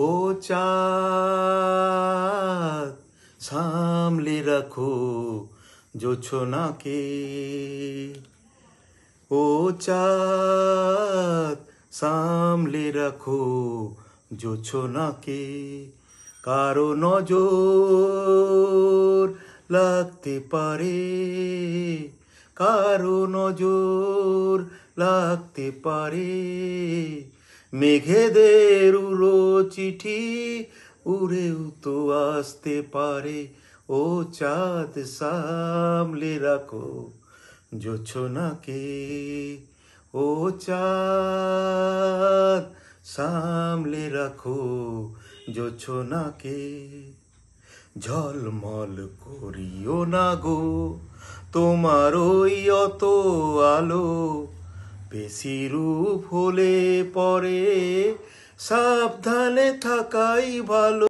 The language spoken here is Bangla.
ও চাঁদ সামলে রাখো জোছনাকে, ও চাঁদ সামলে রাখো জোছনাকে। কারো নজর লাগতে পারে, কারো নজর লাগতে পারে। মেঘেদের উড়ো চিঠি উড়েও তো আসতে পারে। ও চাঁদ সামলে রাখো জোছনাকে, ও চাঁদ সামলে রাখো জোছনাকে। ঝলমল করিও না গো তোমার ওই অত আলো, বেশি রূপ হলে পরে সাবধানে থাকাই ভালো।